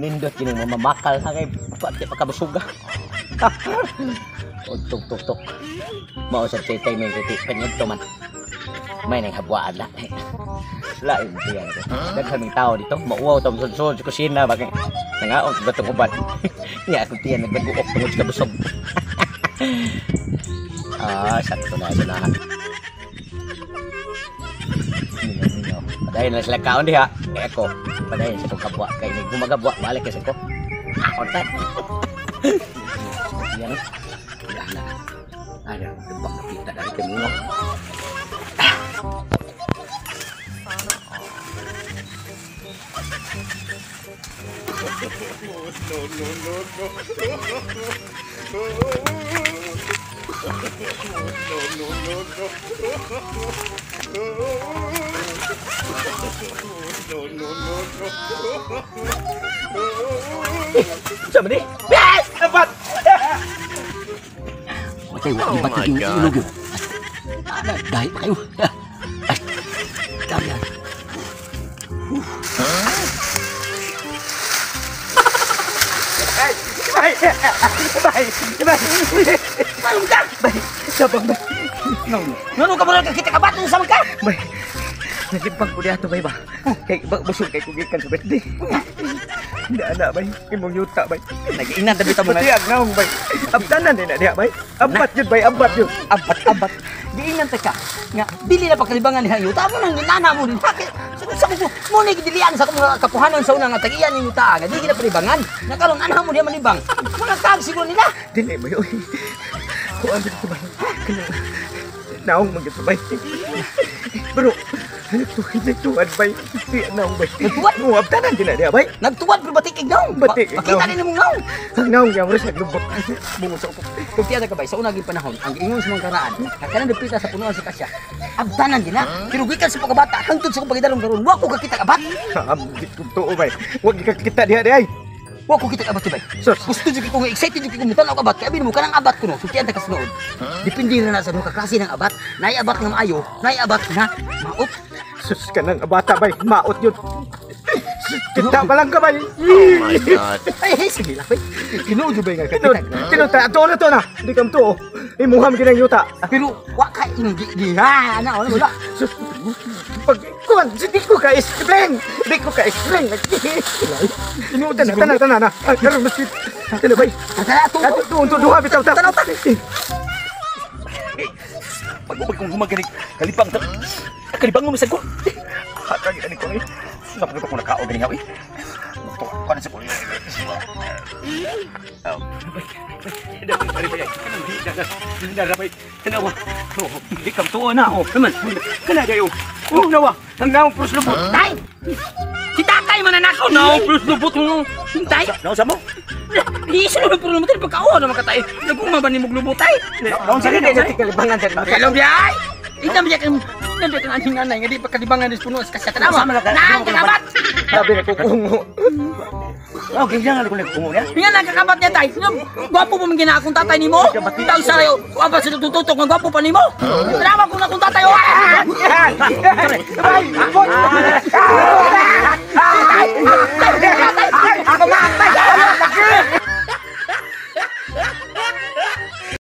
Nindot kini mamamakal na kay pati pagkabusuga. Tuk. Mao sa titay may penyento man. May nang habwaan la. Lain diyan ko. Daghan tao dito, mauwaw tong sud-sud sa kusina bakit nangaon sa batong uban. Nya ako tiyan nagdaguok tungod sa busog. Sakto na sunahan. Padayon na sila kaon diha. Ako, padayon sa kong kabwa kay ni gumagabwa balik kasi ko. Kaon ta. Yan. Ada tebak kita dari kemino. Siapa ni? Yes! Dapat! Macam wak dapat ini dulu. Ada dai pakai u. Kalian. Nono ka muna kita kabatong sama ka. Bay. Nagimpang ko diha to bay ba. Kay busog kay kugikan sa birthday. Hindi ana bay, imong yuta bay. Nagiinan tabi ta mo. Pati agnaong bay. Abtanan din na diha bay. Ambat jud bay, ambat jud. Ambat. Giinan ta ka. Nga dili na pakalibangan diha yuta mo nang ginana mo din. Bakit? Sa ko mo ni gidilian sa mga kapuhanan sa una nga tagiyan ni yuta. Nga di gina palibangan. Nakaron ana mo diha malibang. Mga kag siguro nila. Dili bay oy. Kuan dito bay. Naong magitubay. Bro, nagtuwad bay. Di naong bay. Nagtuwad mo abtanan din na diha bay. Nagtuwad pero batik ignaong. Batik ignaong. Bakita din mo naong. Ang naong yang res naglubot. Bungo sa upo. Kung tiada ka bay sa unang panahon, ang ingon sa mga karaan, kanang dapita sa punuan sa kasya. Abtanan din na. Pero gikan sa pagkabata hangtod sa pagdarong karon, wa ko kakita kabat. Tuo bay. Wa kita diha diay. Wa ko kita abat bay. So, gusto jud ko excited jud ko mutan og abat kay abi mo kanang abat ko no. Sutian ta kasnood. Depende na sa mga klase ng abat. Nay abat nga maayo, nay abat nga maot. Sus kanang abata bay, maot yun. Kita pa lang ka bay. Oh my god. Ay, sige lang bay. Tinuod bay nga kakita. Tinuod ta ato na to na. Di kam to. Imuham kinang yuta. Pero wa kay di ha na wala. Sus pag kuan di ko ka explain. Di ko ka explain. Tinuod na tanan na. Karon mas tele bay. Tara to. Untuk duha bitaw ta. Tanaw ta. Pag kung humaganig kalipang ta. Kalipang mo misag ko. Hakag ani ko ni. Sampai ko nakao gani hawi. To ko na sa ko. Kenawa? Ikam tuwa na ako. Naman. Kana kayo. Nawa. Ang naong plus lubot. Tay! Si tatay mananakaw na plus lubot mo. Tay? Naon sa mo? Isa na plus lubot. Pagkao na makatay. Nagumaba ni mong lubot tay. Naon sa rin. Kalibangan sa rin. Kalong biyay! Itam biya kan nandiyan ang aning nanay nga di pagkalibangan dis puno sa kasya tanawa. Naan kakabat. Sabi na kukungo. Okay, jangan ko nagkungo niya. Nga nagkakabat niya tay. Gwapo pa man gina akong tatay nimo. Taw sayo, aba sa tututok ng gwapo pa nimo. Tanawa ko na akong tatay. Ay!